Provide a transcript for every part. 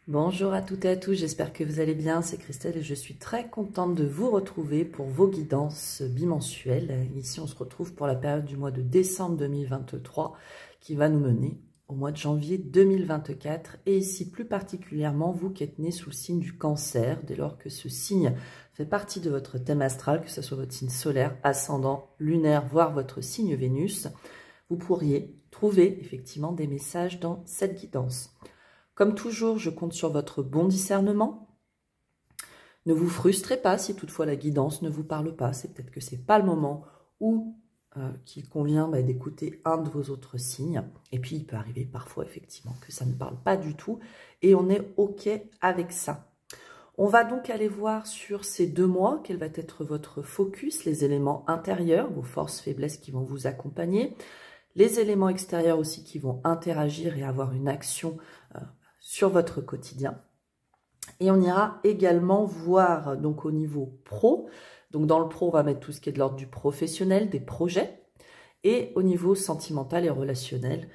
Bonjour à toutes et à tous, j'espère que vous allez bien, c'est Christelle et je suis très contente de vous retrouver pour vos guidances bimensuelles. Ici on se retrouve pour la période du mois de décembre 2023 qui va nous mener au mois de janvier 2024 et ici plus particulièrement vous qui êtes nés sous le signe du Cancer, dès lors que ce signe fait partie de votre thème astral, que ce soit votre signe solaire, ascendant, lunaire, voire votre signe Vénus, vous pourriez trouver effectivement des messages dans cette guidance. Comme toujours, je compte sur votre bon discernement. Ne vous frustrez pas si toutefois la guidance ne vous parle pas. C'est peut-être que ce n'est pas le moment où qu'il convient d'écouter un de vos autres signes. Et puis, il peut arriver parfois, effectivement, que ça ne parle pas du tout. Et on est OK avec ça. On va donc aller voir sur ces 2 mois quel va être votre focus, les éléments intérieurs, vos forces, faiblesses qui vont vous accompagner, les éléments extérieurs aussi qui vont interagir et avoir une action sur votre quotidien. Et on ira également voir donc au niveau pro. Donc dans le pro, on va mettre tout ce qui est de l'ordre du professionnel, des projets. Et au niveau sentimental et relationnel,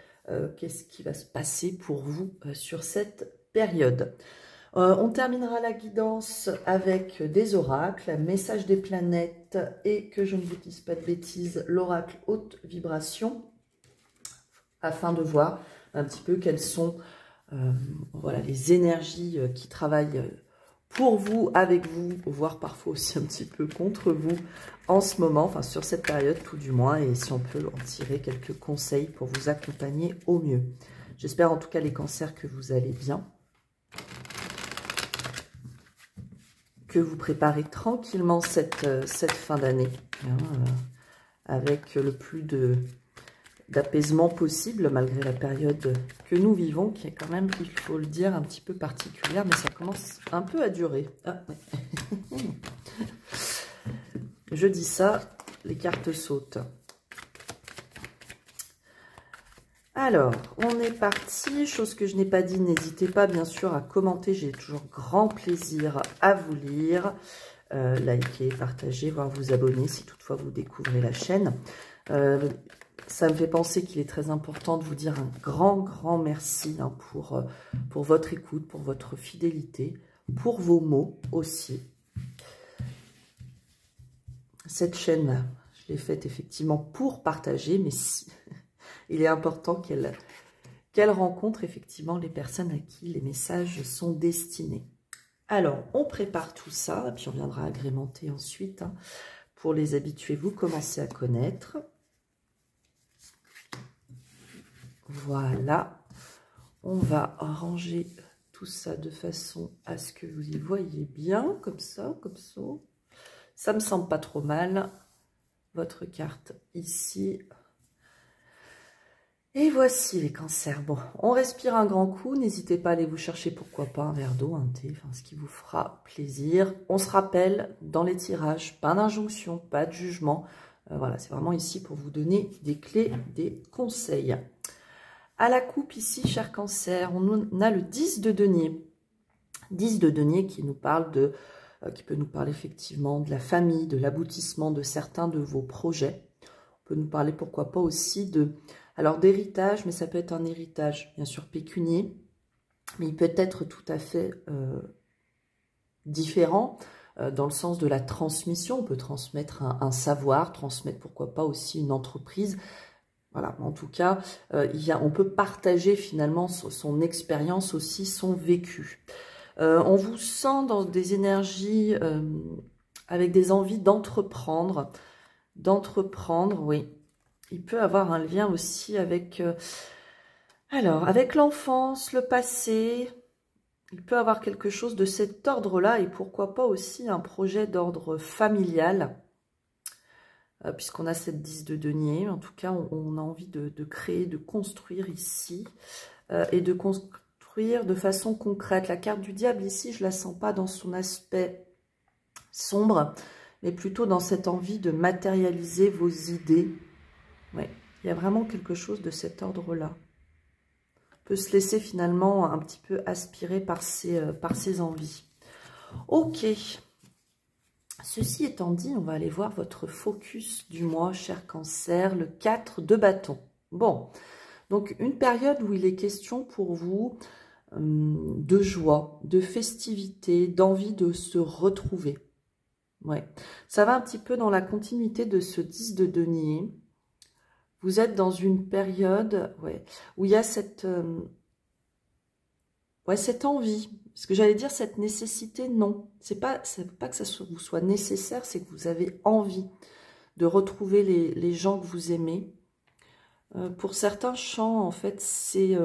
qu'est-ce qui va se passer pour vous sur cette période. On terminera la guidance avec des oracles, message des planètes et que je ne vous dise pas de bêtises, l'oracle haute vibration, afin de voir un petit peu quelles sont voilà, les énergies qui travaillent pour vous, avec vous, voire parfois aussi un petit peu contre vous en ce moment, enfin sur cette période tout du moins, et si on peut en tirer quelques conseils pour vous accompagner au mieux. J'espère en tout cas les cancers que vous allez bien, que vous préparez tranquillement cette fin d'année, hein, avec le plus d'apaisement possible, malgré la période que nous vivons, qui est quand même, il faut le dire, un petit peu particulière, mais ça commence un peu à durer. Ah, ouais. Je dis ça, les cartes sautent. Alors, on est parti. Chose que je n'ai pas dit, n'hésitez pas bien sûr à commenter, j'ai toujours grand plaisir à vous lire. Likez, partagez, voire vous abonner si toutefois vous découvrez la chaîne. Ça me fait penser qu'il est très important de vous dire un grand merci hein, pour votre écoute, pour votre fidélité, pour vos mots aussi. Cette chaîne, je l'ai faite effectivement pour partager, mais il est important qu'elle rencontre effectivement les personnes à qui les messages sont destinés. Alors, on prépare tout ça, et puis on viendra agrémenter ensuite. Hein, pour les habitués, vous commencez à connaître. Voilà, on va ranger tout ça de façon à ce que vous y voyez bien, comme ça, comme ça. Ça me semble pas trop mal. Votre carte ici. Et voici les cancers. Bon, on respire un grand coup. N'hésitez pas à aller vous chercher, pourquoi pas, un verre d'eau, un thé, enfin, ce qui vous fera plaisir. On se rappelle, dans les tirages, pas d'injonction, pas de jugement. Voilà, c'est vraiment ici pour vous donner des clés, des conseils. À la coupe ici, cher cancer, on a le 10 de denier. 10 de denier qui nous parle qui peut nous parler effectivement de la famille, de l'aboutissement de certains de vos projets. On peut nous parler pourquoi pas aussi d'héritage, mais ça peut être un héritage bien sûr pécunier, mais il peut être tout à fait différent dans le sens de la transmission. On peut transmettre un savoir, transmettre pourquoi pas aussi une entreprise. Voilà, en tout cas, on peut partager finalement son expérience aussi, son vécu. On vous sent dans des énergies avec des envies d'entreprendre. D'entreprendre, oui. Il peut avoir un lien aussi avec, avec l'enfance, le passé. Il peut avoir quelque chose de cet ordre-là et pourquoi pas aussi un projet d'ordre familial. Puisqu'on a cette 10 de denier, en tout cas, on a envie de créer, de construire ici, et de construire de façon concrète. La carte du diable ici, je ne la sens pas dans son aspect sombre, mais plutôt dans cette envie de matérialiser vos idées. Ouais, il y a vraiment quelque chose de cet ordre-là. On peut se laisser finalement un petit peu aspirer par ses envies. Ok. Ceci étant dit, on va aller voir votre focus du mois, cher cancer, le 4 de bâton. Bon, donc une période où il est question pour vous de joie, de festivité, d'envie de se retrouver. Ouais. Ça va un petit peu dans la continuité de ce 10 de denier. Vous êtes dans une période où il y a cette envie. Ce que j'allais dire, cette nécessité, non. C'est pas que ça vous soit nécessaire, c'est que vous avez envie de retrouver les gens que vous aimez. Pour certains chants, en fait, c'est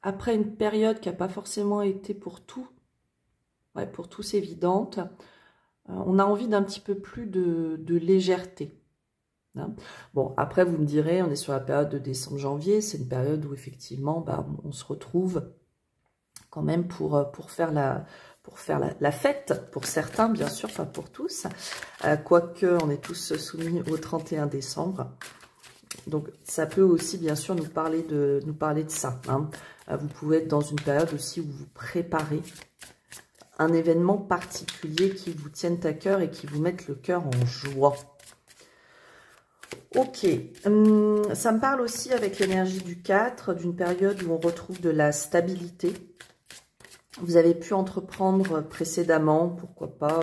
après une période qui n'a pas forcément été pour tous évidente. On a envie d'un petit peu plus de légèreté. Hein. Bon, après, vous me direz, on est sur la période de décembre-janvier, c'est une période où effectivement, on se retrouve quand même pour faire la fête, pour certains, bien sûr, pas pour tous, quoique on est tous soumis au 31 décembre. Donc, ça peut aussi, bien sûr, nous parler de ça. Hein. Vous pouvez être dans une période aussi où vous préparez un événement particulier qui vous tienne à cœur et qui vous mette le cœur en joie. Ok, ça me parle aussi avec l'énergie du 4, d'une période où on retrouve de la stabilité. Vous avez pu entreprendre précédemment, pourquoi pas,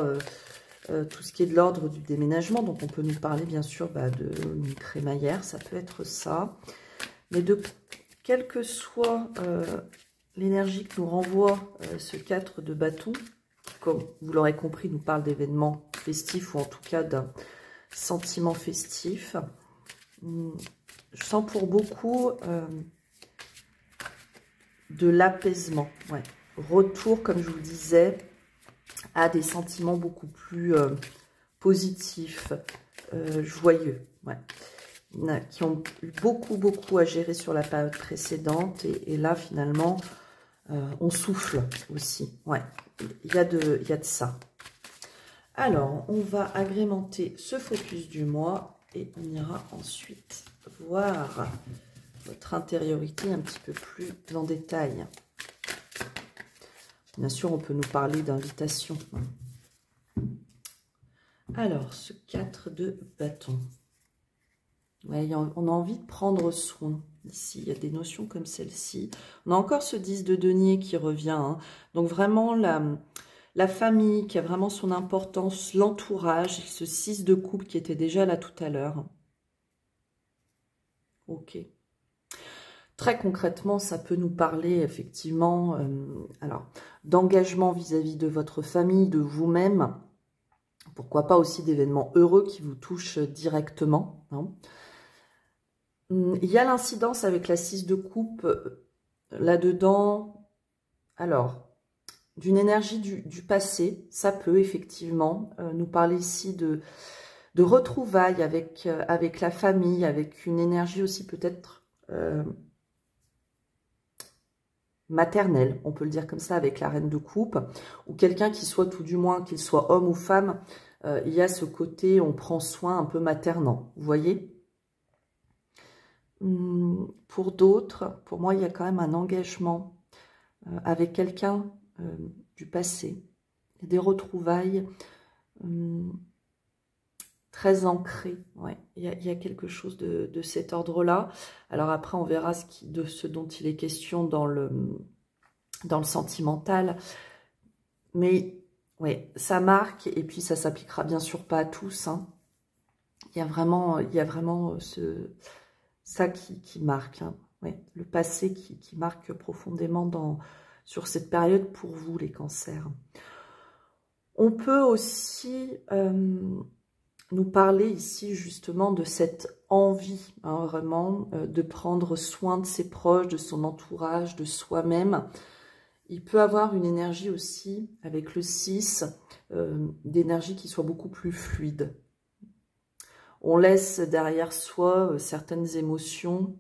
tout ce qui est de l'ordre du déménagement. Donc, on peut nous parler, bien sûr, d'une crémaillère, ça peut être ça. Mais quelle que soit l'énergie que nous renvoie ce 4 de bâton, comme vous l'aurez compris, nous parle d'événements festifs ou en tout cas d'un sentiment festif. Je sens pour beaucoup de l'apaisement. Ouais. Retour, comme je vous disais, à des sentiments beaucoup plus positifs, joyeux. Ouais. Qui ont eu beaucoup à gérer sur la période précédente. Et là, finalement, on souffle aussi. Ouais. Il y a de ça. Alors, on va agrémenter ce focus du mois et on ira ensuite voir votre intériorité un petit peu plus en détail. Bien sûr, on peut nous parler d'invitation. Alors, ce 4 de bâton. Ouais, on a envie de prendre soin. Ici, il y a des notions comme celle-ci. On a encore ce 10 de denier qui revient. Hein. Donc, vraiment, la famille qui a vraiment son importance, l'entourage, ce 6 de coupe qui était déjà là tout à l'heure. Ok. Très concrètement, ça peut nous parler effectivement d'engagement vis-à-vis de votre famille, de vous-même. Pourquoi pas aussi d'événements heureux qui vous touchent directement. Hein. Il y a l'incidence avec la 6 de coupe là-dedans. Alors, d'une énergie du passé, ça peut effectivement nous parler ici de retrouvailles avec la famille, avec une énergie aussi peut-être maternelle, on peut le dire comme ça, avec la reine de coupe, ou quelqu'un qui soit tout du moins, qu'il soit homme ou femme, il y a ce côté, on prend soin un peu maternant, vous voyez. Pour d'autres, pour moi, il y a quand même un engagement avec quelqu'un du passé, des retrouvailles très ancrées. Ouais. Il y a quelque chose de cet ordre-là. Alors après, on verra de ce dont il est question dans le sentimental. Mais ouais, ça marque, et puis ça s'appliquera bien sûr pas à tous. Hein. Il y a vraiment ça qui marque. Hein. Ouais, le passé qui marque profondément sur cette période pour vous, les cancers. On peut aussi nous parler ici justement de cette envie, hein, vraiment, de prendre soin de ses proches, de son entourage, de soi-même. Il peut avoir une énergie aussi, avec le 6, d'énergie qui soit beaucoup plus fluide. On laisse derrière soi certaines émotions.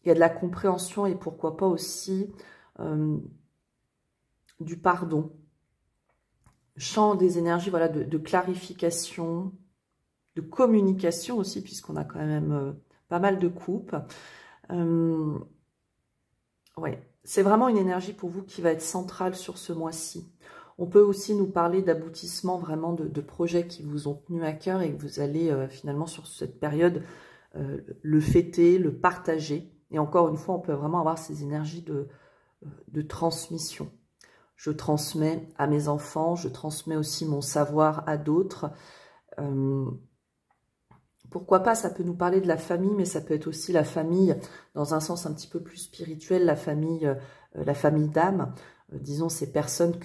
Il y a de la compréhension et pourquoi pas aussi du pardon. Champ des énergies, voilà, de clarification, de communication aussi, puisqu'on a quand même pas mal de coupes. Ouais, c'est vraiment une énergie pour vous qui va être centrale sur ce mois-ci. On peut aussi nous parler d'aboutissement vraiment de projets qui vous ont tenu à cœur et que vous allez finalement sur cette période le fêter, le partager. Et encore une fois, on peut vraiment avoir ces énergies de transmission. Je transmets à mes enfants, je transmets aussi mon savoir à d'autres. Pourquoi pas, ça peut nous parler de la famille, mais ça peut être aussi la famille dans un sens un petit peu plus spirituel, la famille d'âme. Disons, ces personnes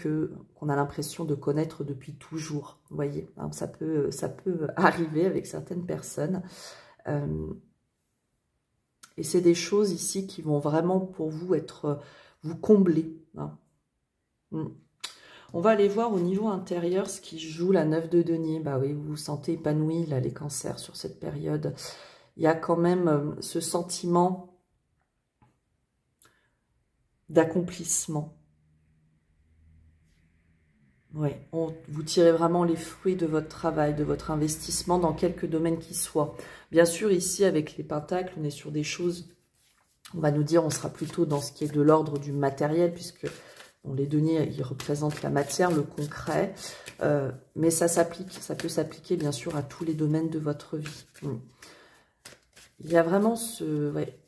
qu'on a l'impression de connaître depuis toujours. Vous voyez, hein, ça peut arriver avec certaines personnes. Et c'est des choses ici qui vont vraiment pour vous vous combler. Hein. On va aller voir au niveau intérieur ce qui joue la 9 de denier. Bah oui, vous vous sentez épanoui, là, les cancers, sur cette période. Il y a quand même ce sentiment d'accomplissement. Oui, vous tirez vraiment les fruits de votre travail, de votre investissement dans quelque domaine qu'il soit. Bien sûr, ici, avec les pentacles, on est sur des choses, on va nous dire, on sera plutôt dans ce qui est de l'ordre du matériel, puisque bon, les deniers, ils représentent la matière, le concret, mais ça peut s'appliquer, bien sûr, à tous les domaines de votre vie. Il y a vraiment ce... Ouais,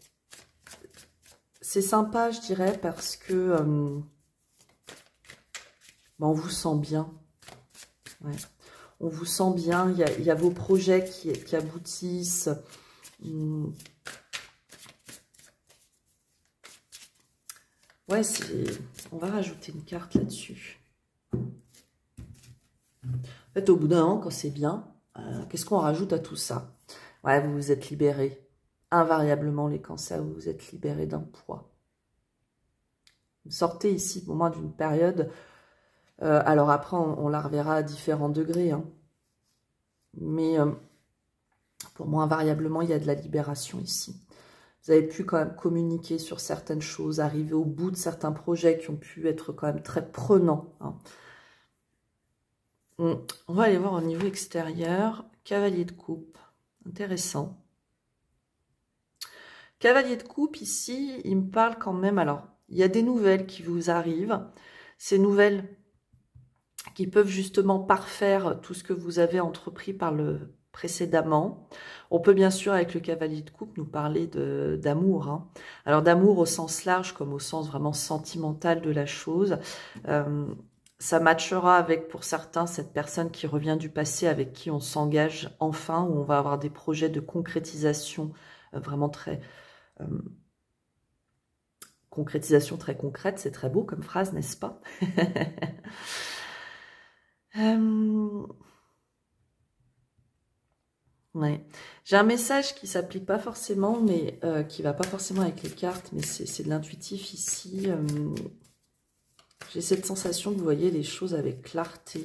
c'est sympa, je dirais, parce que... on vous sent bien. Ouais. On vous sent bien. Il y a vos projets qui aboutissent. Ouais, on va rajouter une carte là-dessus. En fait, au bout d'un an, quand c'est bien, qu'est-ce qu'on rajoute à tout ça? Ouais, vous vous êtes libérés. Invariablement, les cancers, vous vous êtes libérés d'un poids. Vous sortez ici, au moins d'une période... alors après, on la reverra à différents degrés. Hein. Mais pour moi, invariablement, il y a de la libération ici. Vous avez pu quand même communiquer sur certaines choses, arriver au bout de certains projets qui ont pu être quand même très prenants. Hein. On va aller voir au niveau extérieur. Cavalier de coupe. Intéressant. Cavalier de coupe, ici, il me parle quand même... Alors, il y a des nouvelles qui vous arrivent. Ces nouvelles... qui peuvent justement parfaire tout ce que vous avez entrepris précédemment. On peut bien sûr, avec le cavalier de coupe, nous parler d'amour. Hein. Alors d'amour au sens large, comme au sens vraiment sentimental de la chose. Ça matchera avec, pour certains, cette personne qui revient du passé, avec qui on s'engage enfin, où on va avoir des projets de concrétisation vraiment très... concrétisation très concrète, c'est très beau comme phrase, n'est-ce pas? Ouais. J'ai un message qui s'applique pas forcément, mais qui va pas forcément avec les cartes, mais c'est de l'intuitif ici. J'ai cette sensation que vous voyez les choses avec clarté.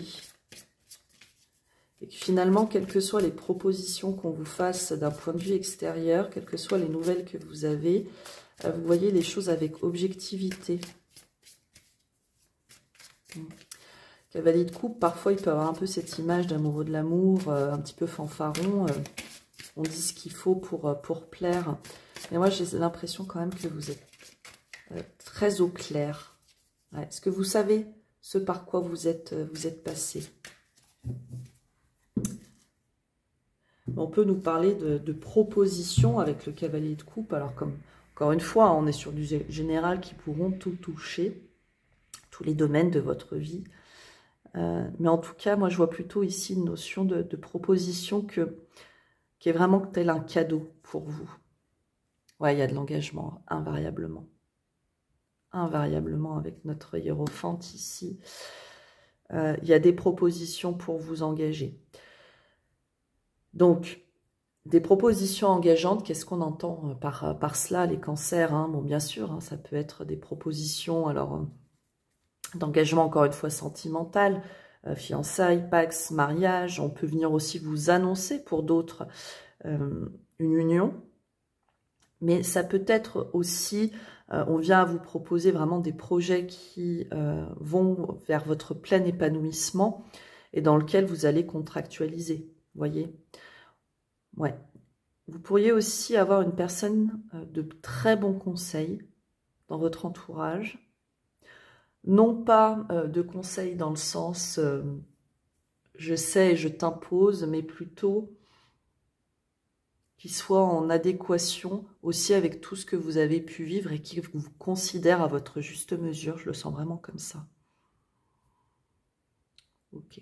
Et que finalement, quelles que soient les propositions qu'on vous fasse d'un point de vue extérieur, quelles que soient les nouvelles que vous avez, vous voyez les choses avec objectivité. Cavalier de coupe, parfois il peut avoir un peu cette image d'amoureux de l'amour, un petit peu fanfaron. On dit ce qu'il faut pour plaire. Mais moi j'ai l'impression quand même que vous êtes très au clair. Ouais. Est-ce que vous savez ce par quoi vous êtes passé? On peut nous parler de propositions avec le cavalier de coupe. Alors comme encore une fois, on est sur du général qui pourront tout toucher, tous les domaines de votre vie. Mais en tout cas, moi, je vois plutôt ici une notion de proposition qui est vraiment tel un cadeau pour vous. Ouais, il y a de l'engagement, invariablement. Invariablement, avec notre hiérophante ici. Il y a des propositions pour vous engager. Donc, des propositions engageantes, qu'est-ce qu'on entend par cela, les cancers, hein? Bon, bien sûr, hein, ça peut être des propositions, alors... d'engagement, encore une fois, sentimental, fiançailles, pax, mariage. On peut venir aussi vous annoncer pour d'autres une union. Mais ça peut être aussi, on vient à vous proposer vraiment des projets qui vont vers votre plein épanouissement et dans lequel vous allez contractualiser. Vous voyez? Ouais. Vous pourriez aussi avoir une personne de très bons conseils dans votre entourage. Non pas de conseils dans le sens je sais et je t'impose, mais plutôt qui soit en adéquation aussi avec tout ce que vous avez pu vivre et qui vous considère à votre juste mesure. Je le sens vraiment comme ça. Ok.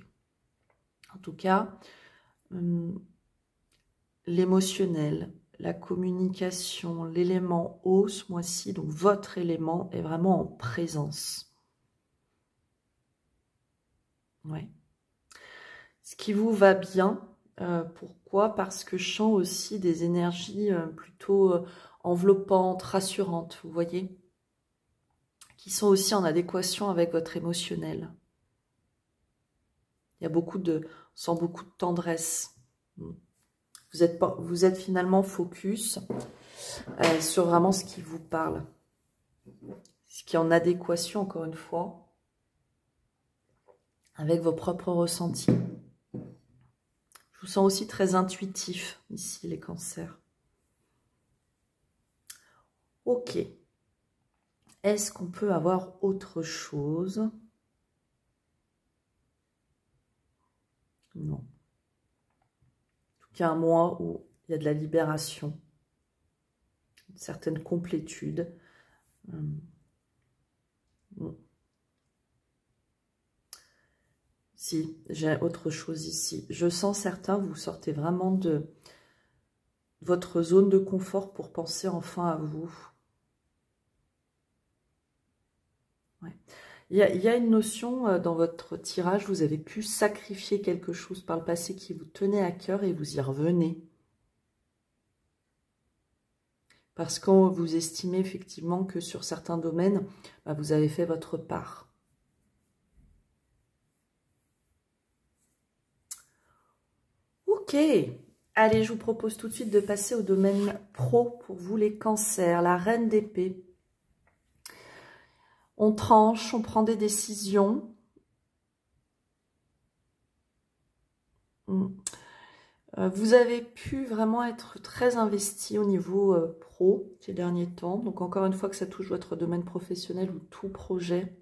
En tout cas, l'émotionnel, la communication, l'élément eau ce mois-ci, donc votre élément est vraiment en présence. Ouais. Ce qui vous va bien, pourquoi? Parce que je sens aussi des énergies plutôt enveloppantes, rassurantes, vous voyez, qui sont aussi en adéquation avec votre émotionnel. Il y a beaucoup de, on sent beaucoup de tendresse. Vous êtes finalement focus sur vraiment ce qui vous parle. Ce qui est en adéquation, encore une fois, avec vos propres ressentis. Je vous sens aussi très intuitif, ici, les cancers. Ok. Est-ce qu'on peut avoir autre chose? Non. En tout cas, un mois où il y a de la libération, une certaine complétude. Si, j'ai autre chose ici. Je sens certains, vous sortez vraiment de votre zone de confort pour penser enfin à vous. Ouais. Il y a une notion dans votre tirage, vous avez pu sacrifier quelque chose par le passé qui vous tenait à cœur et vous y revenez. Parce que vous estimez effectivement que sur certains domaines, bah, vous avez fait votre part. Ok, allez, je vous propose tout de suite de passer au domaine pro pour vous les cancers, la reine d'épée. On tranche, on prend des décisions. Vous avez pu vraiment être très investi au niveau pro ces derniers temps. Donc encore une fois que ça touche votre domaine professionnel ou tout projet.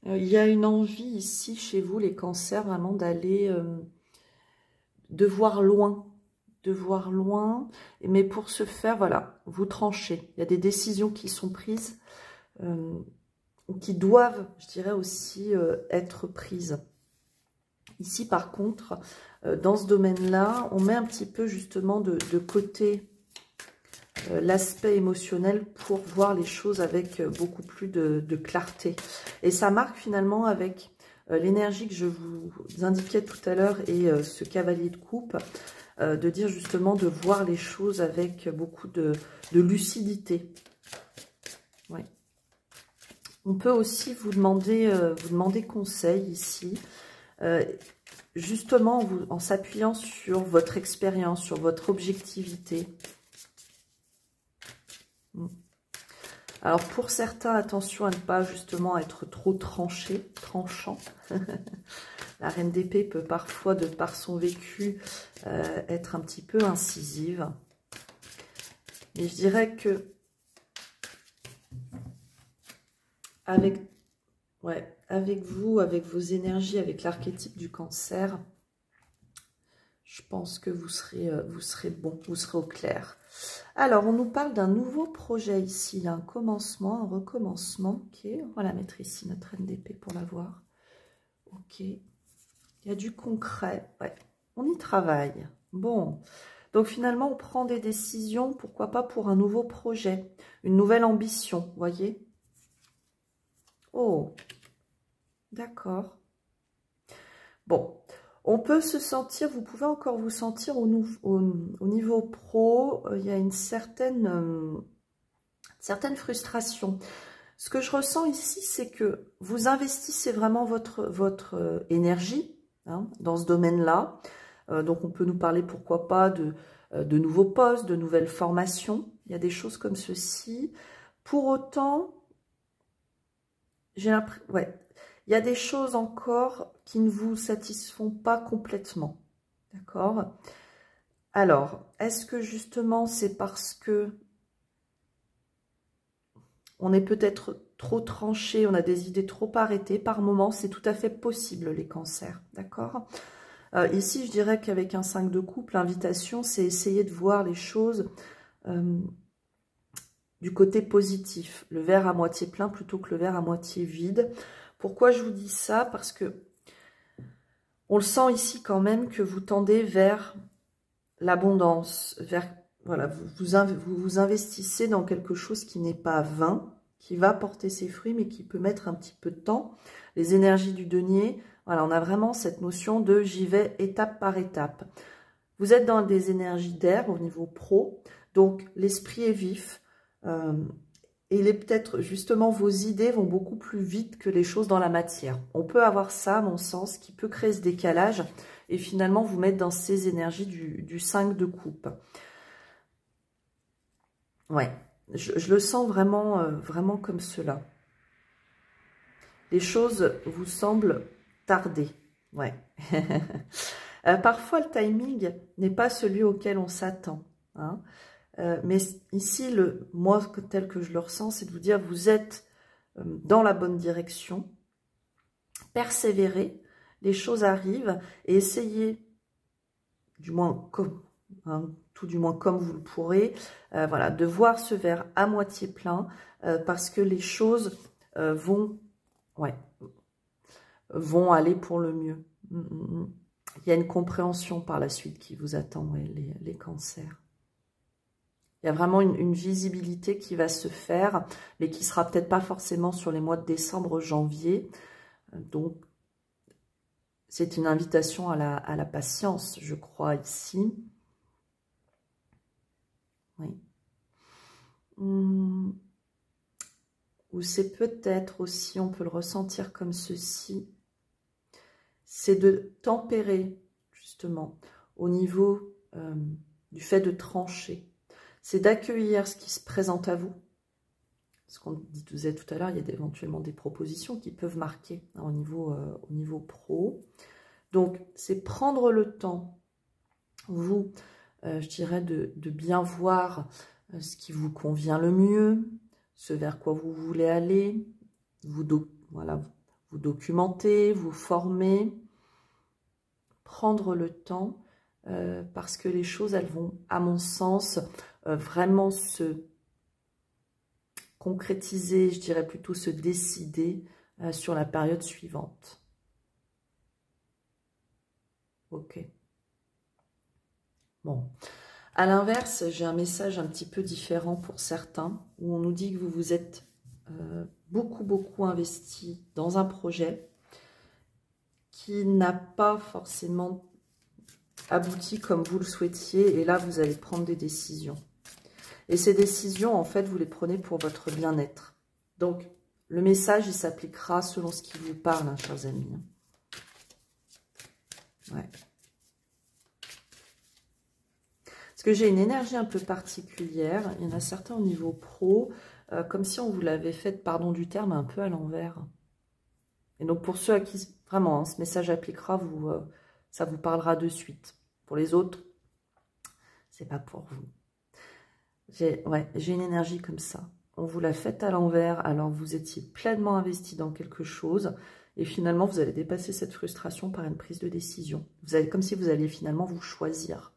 Il y a une envie ici chez vous, les cancers, vraiment d'aller, de voir loin. De voir loin. Mais pour ce faire, voilà, vous tranchez. Il y a des décisions qui sont prises ou qui doivent, je dirais aussi, être prises. Ici, par contre, dans ce domaine-là, on met un petit peu justement de côté l'aspect émotionnel pour voir les choses avec beaucoup plus de clarté. Et ça marque finalement avec l'énergie que je vous indiquais tout à l'heure et ce cavalier de coupe, de dire justement de voir les choses avec beaucoup de lucidité. Ouais. On peut aussi vous demander conseil ici. Justement en s'appuyant sur votre expérience, sur votre objectivité. Alors pour certains, attention à ne pas justement être trop tranchant. La reine d'épée peut parfois, de par son vécu, être un petit peu incisive. Mais je dirais que avec vous, avec vos énergies, avec l'archétype du cancer, je pense que vous serez bon, vous serez au clair. Alors, on nous parle d'un nouveau projet ici. Il y a un commencement, un recommencement. Ok, on va la mettre ici, notre reine d'épée, pour la voir. Ok, il y a du concret. Ouais, on y travaille. Bon, donc finalement, on prend des décisions, pourquoi pas pour un nouveau projet, une nouvelle ambition, vous voyez? Oh, d'accord. Bon, on peut se sentir, vous pouvez encore vous sentir au niveau pro, il y a une certaine frustration. Ce que je ressens ici, c'est que vous investissez vraiment votre énergie dans ce domaine-là. Donc, on peut nous parler, pourquoi pas, de nouveaux postes, de nouvelles formations. Il y a des choses comme ceci. Pour autant, j'ai l'impression... Ouais, il y a des choses encore qui ne vous satisfont pas complètement. D'accord? Alors, est-ce que justement c'est parce que on est peut-être trop tranché, on a des idées trop arrêtées? Par moments, c'est tout à fait possible, les cancers. D'accord? Ici, je dirais qu'avec un 5 de coupe, l'invitation, c'est essayer de voir les choses du côté positif, le verre à moitié plein plutôt que le verre à moitié vide. Pourquoi je vous dis ça? Parce que on le sent ici quand même que vous tendez vers l'abondance, vers, voilà, vous investissez dans quelque chose qui n'est pas vain, qui va porter ses fruits, mais qui peut mettre un petit peu de temps. Les énergies du denier, voilà, on a vraiment cette notion de j'y vais étape par étape. Vous êtes dans des énergies d'air au niveau pro, donc l'esprit est vif, et il est peut-être, justement, vos idées vont beaucoup plus vite que les choses dans la matière. On peut avoir ça, à mon sens, qui peut créer ce décalage, et finalement vous mettre dans ces énergies du 5 de coupe. Ouais, je le sens vraiment, vraiment comme cela. Les choses vous semblent tarder. Ouais. Parfois, le timing n'est pas celui auquel on s'attend. Hein. Mais ici, moi, tel que je le ressens, c'est de vous dire, vous êtes dans la bonne direction, persévérez, les choses arrivent, et essayez, du moins comme, hein, tout du moins comme vous le pourrez, voilà, de voir ce verre à moitié plein, parce que les choses vont aller pour le mieux. Il y a une compréhension par la suite qui vous attend, ouais, les cancers. Il y a vraiment une visibilité qui va se faire, mais qui sera peut-être pas forcément sur les mois de décembre, janvier. Donc, c'est une invitation à la patience, je crois, ici. Oui. Ou c'est peut-être aussi, on peut le ressentir comme ceci, c'est de tempérer, justement, au niveau du fait de trancher. C'est d'accueillir ce qui se présente à vous. Ce qu'on disait tout à l'heure, il y a éventuellement des propositions qui peuvent marquer, hein, au niveau pro. Donc, c'est prendre le temps, vous, je dirais, de bien voir ce qui vous convient le mieux, ce vers quoi vous voulez aller, vous documenter, vous former, prendre le temps, parce que les choses, elles vont, à mon sens, vraiment se concrétiser, je dirais plutôt se décider sur la période suivante. Ok. Bon. À l'inverse, j'ai un message un petit peu différent pour certains, où on nous dit que vous vous êtes beaucoup investi dans un projet qui n'a pas forcément abouti comme vous le souhaitiez, et là, vous allez prendre des décisions. Et ces décisions, en fait, vous les prenez pour votre bien-être. Donc, le message, il s'appliquera selon ce qui vous parle, hein, chers amis. Ouais. Parce que j'ai une énergie un peu particulière. Il y en a certains au niveau pro, comme si on vous l'avait fait, pardon du terme, un peu à l'envers. Et donc, pour ceux à qui, vraiment, hein, ce message appliquera, ça vous parlera de suite. Pour les autres, c'est pas pour vous. J'ai une énergie comme ça. On vous l'a faite à l'envers, alors vous étiez pleinement investi dans quelque chose, et finalement, vous allez dépasser cette frustration par une prise de décision. Vous allez, comme si vous alliez finalement vous choisir.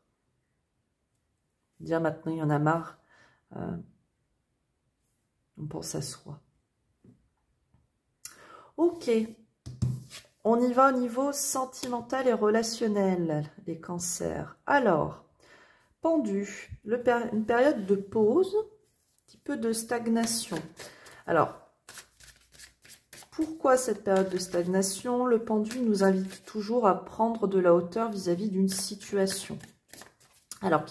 Dire maintenant, il y en a marre. On pense à soi. Ok. On y va au niveau sentimental et relationnel, les cancers. Alors, pendu, une période de pause, un petit peu de stagnation. Alors, pourquoi cette période de stagnation? Le pendu nous invite toujours à prendre de la hauteur vis-à-vis d'une situation. Alors,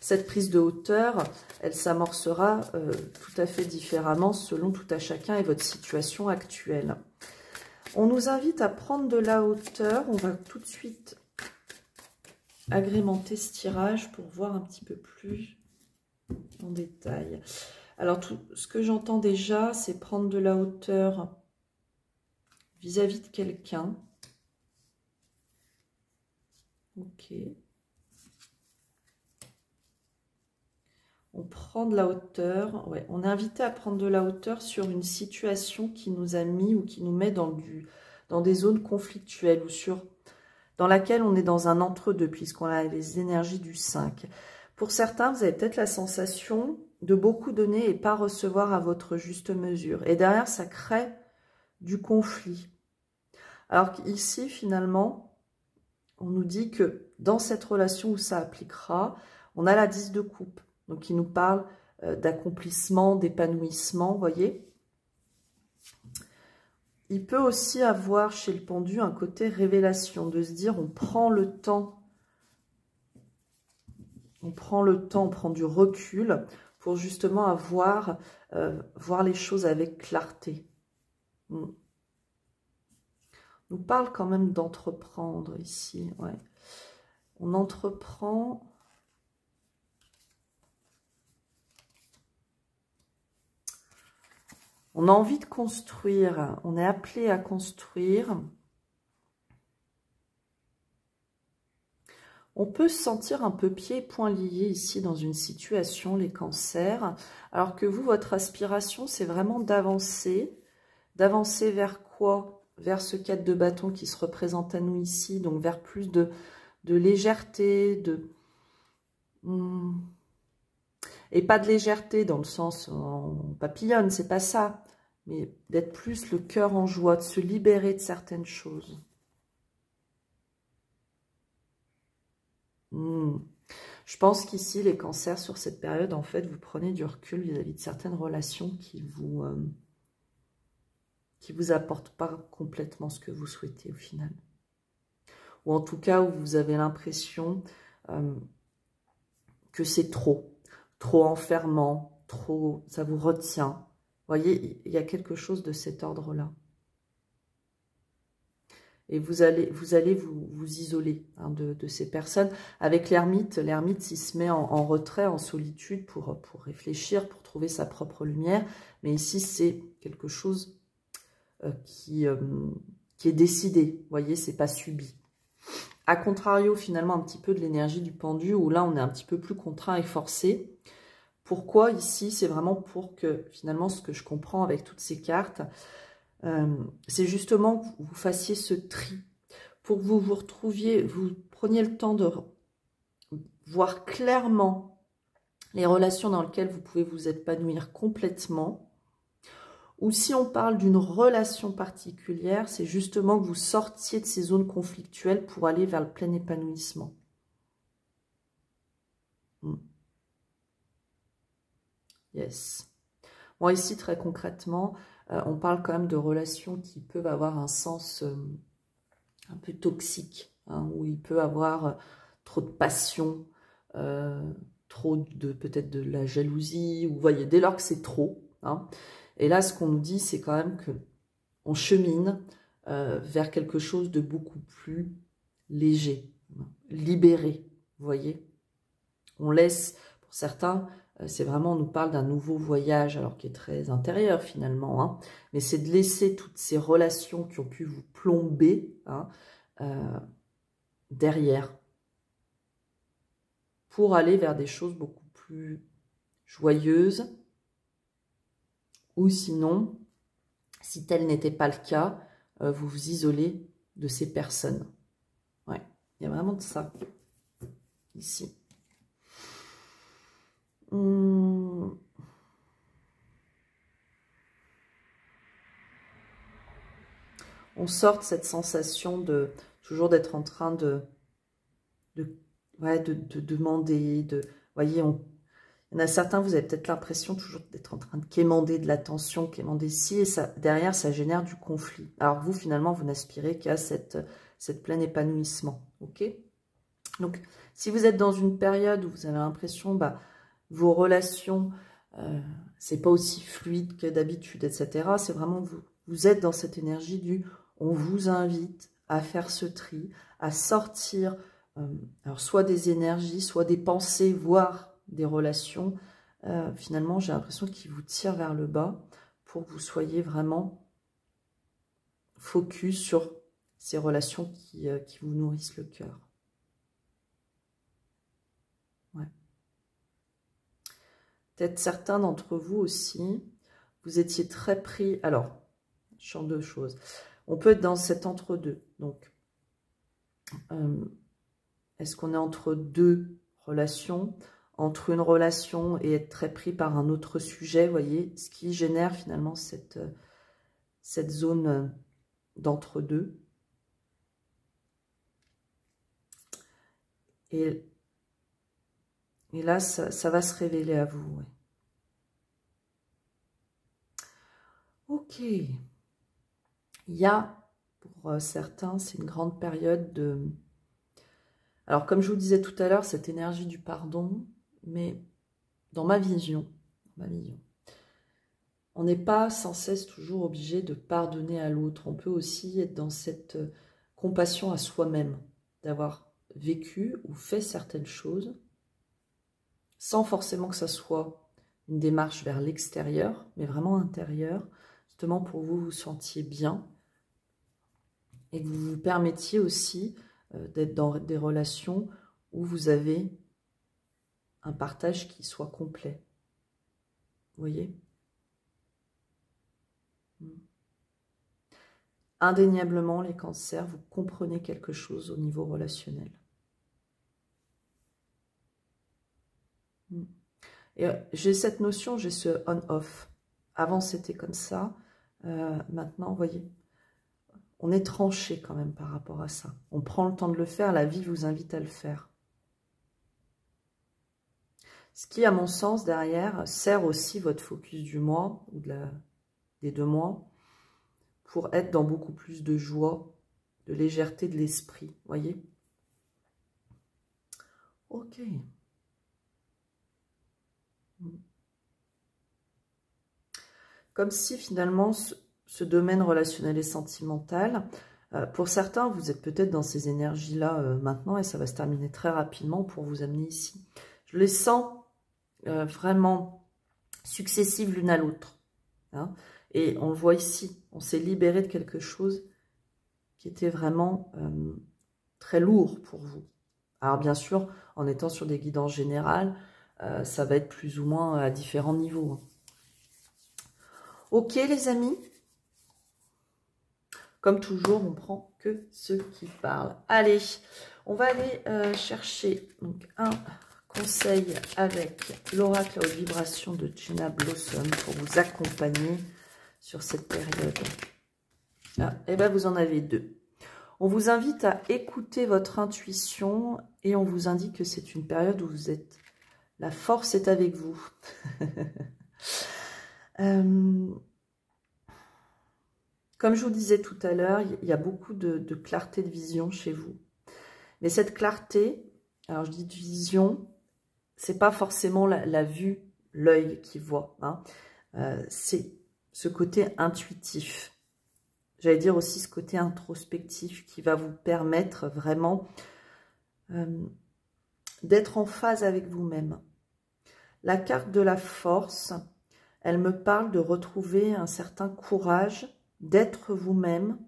cette prise de hauteur, elle s'amorcera tout à fait différemment selon tout à chacun et votre situation actuelle. On nous invite à prendre de la hauteur. On va tout de suite agrémenter ce tirage pour voir un petit peu plus en détail. Alors, ce que j'entends déjà, c'est prendre de la hauteur vis-à-vis de quelqu'un. Ok. On prend de la hauteur. Ouais, on est invité à prendre de la hauteur sur une situation qui nous a mis ou qui nous met dans des zones conflictuelles ou dans laquelle on est dans un entre-deux, puisqu'on a les énergies du 5. Pour certains, vous avez peut-être la sensation de beaucoup donner et pas recevoir à votre juste mesure. Et derrière, ça crée du conflit. Alors qu'ici, finalement, on nous dit que dans cette relation où ça appliquera, on a la 10 de coupe. Donc, il nous parle d'accomplissement, d'épanouissement, vous voyez. Il peut aussi avoir chez le pendu un côté révélation, de se dire on prend le temps, on prend du recul pour justement voir les choses avec clarté. On nous parle quand même d'entreprendre ici, ouais. On entreprend. On a envie de construire, on est appelé à construire. On peut se sentir un peu pieds et poings liés ici dans une situation, les cancers, alors que vous, votre aspiration, c'est vraiment d'avancer. D'avancer vers quoi? Vers ce 4 de bâton qui se représente à nous ici, donc vers plus de légèreté, et pas de légèreté dans le sens on papillonne, c'est pas ça, mais d'être plus le cœur en joie, de se libérer de certaines choses. Je pense qu'ici, les cancers, sur cette période, en fait, vous prenez du recul vis-à-vis de certaines relations qui vous apportent pas complètement ce que vous souhaitez au final. Ou en tout cas, où vous avez l'impression que c'est trop enfermant, trop, ça vous retient. Vous voyez, il y a quelque chose de cet ordre-là. Et vous allez vous isoler de ces personnes. Avec l'ermite, il se met en retrait, en solitude pour réfléchir, pour trouver sa propre lumière. Mais ici, c'est quelque chose qui est décidé. Vous voyez, c'est pas subi. A contrario, finalement, un petit peu de l'énergie du pendu, où là, on est un petit peu plus contraint et forcé. Pourquoi ici? C'est vraiment pour que, finalement, ce que je comprends avec toutes ces cartes, c'est justement que vous fassiez ce tri, pour que vous retrouviez, vous preniez le temps de voir clairement les relations dans lesquelles vous pouvez vous épanouir complètement. Ou si on parle d'une relation particulière, c'est justement que vous sortiez de ces zones conflictuelles pour aller vers le plein épanouissement. Yes. Bon, ici, très concrètement, on parle quand même de relations qui peuvent avoir un sens un peu toxique, où il peut avoir trop de passion, trop de peut-être de la jalousie, ou vous voyez, dès lors que c'est trop. Et là, ce qu'on nous dit, c'est quand même que on chemine vers quelque chose de beaucoup plus léger, libéré, vous voyez. On laisse, pour certains, c'est vraiment, on nous parle d'un nouveau voyage, alors qui est très intérieur finalement, mais c'est de laisser toutes ces relations qui ont pu vous plomber derrière, pour aller vers des choses beaucoup plus joyeuses, ou sinon, si tel n'était pas le cas, vous vous isolez de ces personnes. Ouais, il y a vraiment de ça, ici. On sort de cette sensation de toujours d'être en train de demander, vous voyez, il y en a certains, vous avez peut-être l'impression toujours d'être en train de quémander de l'attention, quémander ci, et ça, derrière, ça génère du conflit. Alors vous, finalement, vous n'aspirez qu'à cette plein épanouissement, ok? Donc, si vous êtes dans une période où vous avez l'impression, vos relations, c'est pas aussi fluide que d'habitude, etc., c'est vraiment, vous êtes dans cette énergie du, on vous invite à faire ce tri, à sortir, alors soit des énergies, soit des pensées, voire des relations, finalement, j'ai l'impression qu'ils vous tirent vers le bas pour que vous soyez vraiment focus sur ces relations qui vous nourrissent le cœur. Ouais. Peut-être certains d'entre vous aussi, vous étiez très pris. Alors, je change de choses. On peut être dans cet entre-deux. Donc, Est-ce qu'on est entre deux relations, entre une relation et être très pris par un autre sujet, vous voyez, ce qui génère finalement cette zone d'entre-deux. Et là, ça va se révéler à vous. Ouais. Ok. Il y a, pour certains, c'est une grande période de... Alors, comme je vous disais tout à l'heure, cette énergie du pardon, mais dans ma vision, on n'est pas sans cesse toujours obligé de pardonner à l'autre. On peut aussi être dans cette compassion à soi-même, d'avoir vécu ou fait certaines choses, sans forcément que ça soit une démarche vers l'extérieur, mais vraiment intérieure, justement pour que vous vous sentiez bien, et que vous vous permettiez aussi d'être dans des relations où vous avez un partage qui soit complet. Vous voyez ? Indéniablement, les cancers, vous comprenez quelque chose au niveau relationnel. Et j'ai cette notion, j'ai ce on-off. Avant, c'était comme ça. Maintenant, vous voyez, on est tranché quand même par rapport à ça. On prend le temps de le faire, la vie vous invite à le faire. Ce qui, à mon sens, derrière, sert aussi votre focus du mois, ou des 2 mois, pour être dans beaucoup plus de joie, de légèreté de l'esprit, voyez. Ok. Comme si, finalement, ce domaine relationnel et sentimental, pour certains, vous êtes peut-être dans ces énergies-là maintenant, et ça va se terminer très rapidement pour vous amener ici. Je les sens vraiment successives l'une à l'autre. Hein, et on le voit ici, on s'est libéré de quelque chose qui était vraiment très lourd pour vous. Alors bien sûr, en étant sur des guidances générales, ça va être plus ou moins à différents niveaux. Ok les amis, comme toujours, on prend que ceux qui parlent. Allez, on va aller chercher donc, un conseil avec l'oracle à haute vibration de Jenna Blossom pour vous accompagner sur cette période. Ah, et bien vous en avez 2. On vous invite à écouter votre intuition et on vous indique que c'est une période où vous êtes... La force est avec vous. Comme je vous disais tout à l'heure, il y a beaucoup de clarté de vision chez vous. Mais cette clarté, alors je dis de vision, c'est pas forcément la vue, l'œil qui voit. Hein. C'est ce côté intuitif. J'allais dire aussi ce côté introspectif qui va vous permettre vraiment d'être en phase avec vous-même. La carte de la force, elle me parle de retrouver un certain courage, d'être vous-même,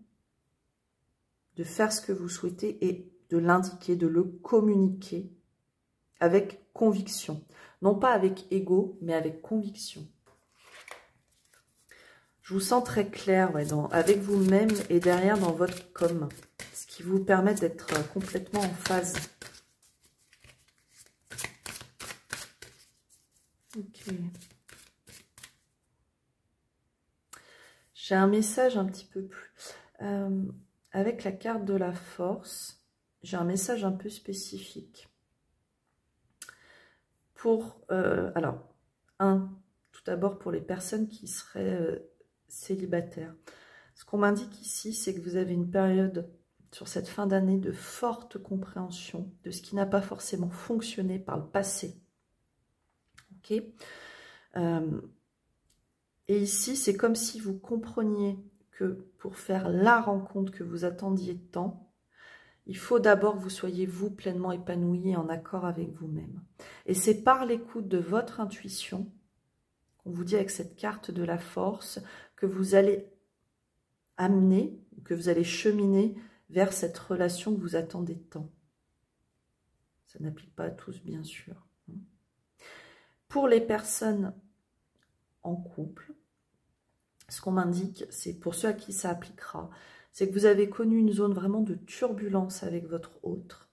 de faire ce que vous souhaitez et de l'indiquer, de le communiquer avec conviction. Non pas avec ego, mais avec conviction. Je vous sens très clair ouais, avec vous-même et derrière dans votre com, ce qui vous permet d'être complètement en phase. Ok. J'ai un message un petit peu plus... avec la carte de la force, j'ai un message un peu spécifique. Pour, alors, tout d'abord pour les personnes qui seraient célibataires. Ce qu'on m'indique ici, c'est que vous avez une période sur cette fin d'année de forte compréhension de ce qui n'a pas forcément fonctionné par le passé. Ok. Et ici, c'est comme si vous compreniez que pour faire la rencontre que vous attendiez tant, il faut d'abord que vous soyez vous pleinement épanoui et en accord avec vous-même. Et c'est par l'écoute de votre intuition, on vous dit avec cette carte de la force, que vous allez amener, que vous allez cheminer vers cette relation que vous attendez tant. Ça n'applique pas à tous, bien sûr. Pour les personnes en couple, ce qu'on m'indique, c'est pour ceux à qui ça appliquera, c'est que vous avez connu une zone vraiment de turbulence avec votre autre.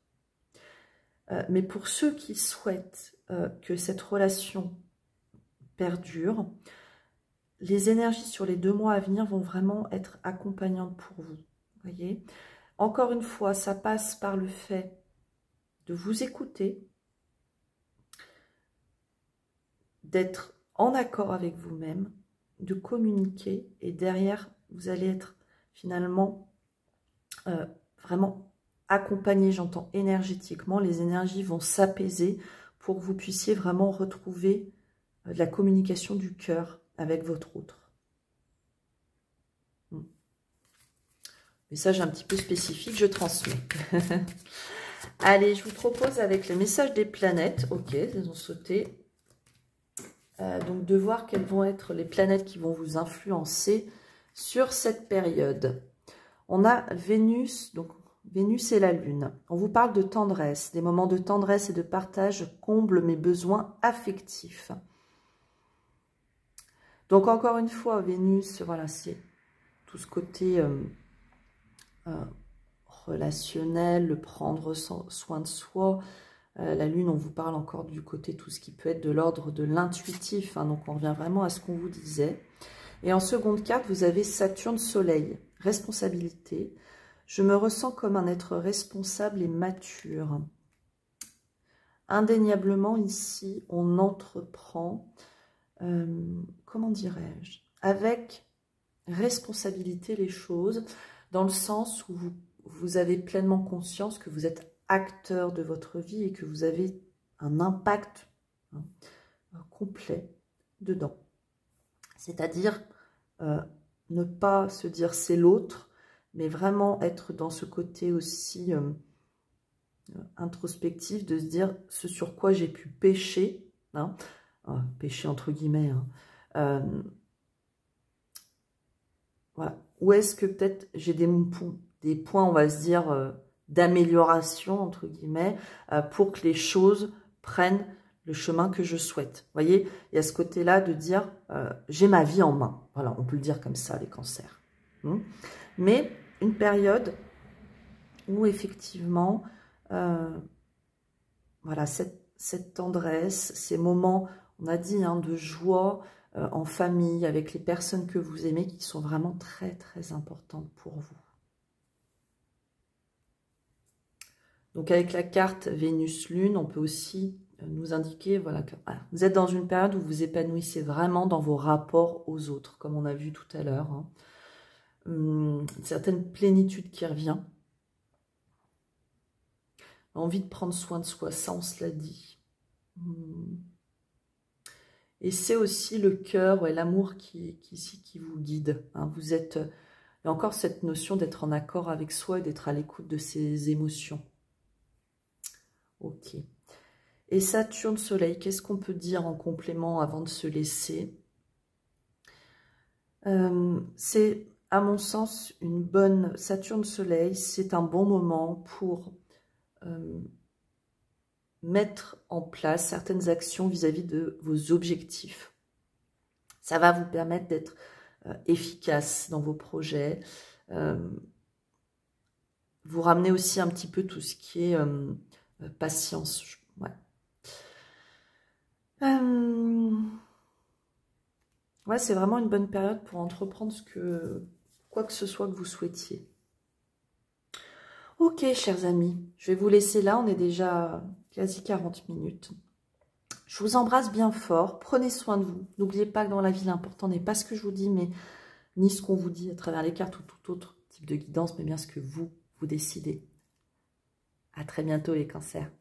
Mais pour ceux qui souhaitent que cette relation perdure, les énergies sur les 2 mois à venir vont vraiment être accompagnantes pour vous. Voyez, encore une fois, ça passe par le fait de vous écouter, d'être en accord avec vous-même, de communiquer, et derrière, vous allez être finalement vraiment accompagné, j'entends énergétiquement, les énergies vont s'apaiser pour que vous puissiez vraiment retrouver de la communication du cœur avec votre autre. Message un petit peu spécifique, je transmets. Allez, je vous propose avec les messages des planètes, ok, ils ont sauté, donc de voir quelles vont être les planètes qui vont vous influencer sur cette période. On a Vénus, donc Vénus et la Lune. On vous parle de tendresse, des moments de tendresse et de partage comblent mes besoins affectifs. Donc encore une fois, Vénus, voilà, c'est tout ce côté relationnel, le prendre soin de soi. La Lune, on vous parle encore du côté tout ce qui peut être de l'ordre de l'intuitif. Hein, donc on revient vraiment à ce qu'on vous disait. Et en seconde carte, vous avez Saturne, Soleil, responsabilité. Je me ressens comme un être responsable et mature. Indéniablement, ici, on entreprend, comment dirais-je, avec responsabilité les choses, dans le sens où vous avez pleinement conscience que vous êtes acteur de votre vie et que vous avez un impact complet dedans. C'est-à-dire ne pas se dire c'est l'autre, mais vraiment être dans ce côté aussi introspectif, de se dire ce sur quoi j'ai pu pécher, hein, pécher entre guillemets, hein, voilà. Où est-ce que peut-être j'ai des points, on va se dire, d'amélioration, entre guillemets, pour que les choses prennent le chemin que je souhaite. Vous voyez, il y a ce côté-là de dire, j'ai ma vie en main. Voilà, on peut le dire comme ça, les cancers. Mais une période où, effectivement, voilà, cette tendresse, ces moments, on a dit, hein, de joie, en famille, avec les personnes que vous aimez, qui sont vraiment très, très importantes pour vous. Donc, avec la carte Vénus-Lune, on peut aussi nous indiquer voilà, que vous êtes dans une période où vous épanouissez vraiment dans vos rapports aux autres, comme on a vu tout à l'heure. Hein. Une certaine plénitude qui revient. Envie de prendre soin de soi, ça on se l'a dit. Et c'est aussi le cœur et l'amour qui vous guide. Hein. Vous êtes, il y a encore cette notion d'être en accord avec soi et d'être à l'écoute de ses émotions. Ok. Et Saturne, Soleil, qu'est-ce qu'on peut dire en complément avant de se laisser? C'est, à mon sens, une bonne... Saturne, Soleil, c'est un bon moment pour mettre en place certaines actions vis-à-vis de vos objectifs. Ça va vous permettre d'être efficace dans vos projets. Vous ramenez aussi un petit peu tout ce qui est patience. Ouais. Ouais, c'est vraiment une bonne période pour entreprendre quoi que ce soit que vous souhaitiez. Ok, chers amis, je vais vous laisser là. On est déjà quasi 40 minutes. Je vous embrasse bien fort. Prenez soin de vous. N'oubliez pas que dans la vie, l'important n'est pas ce que je vous dis, mais ni ce qu'on vous dit à travers les cartes ou tout autre type de guidance, mais bien ce que vous décidez. À très bientôt les cancers.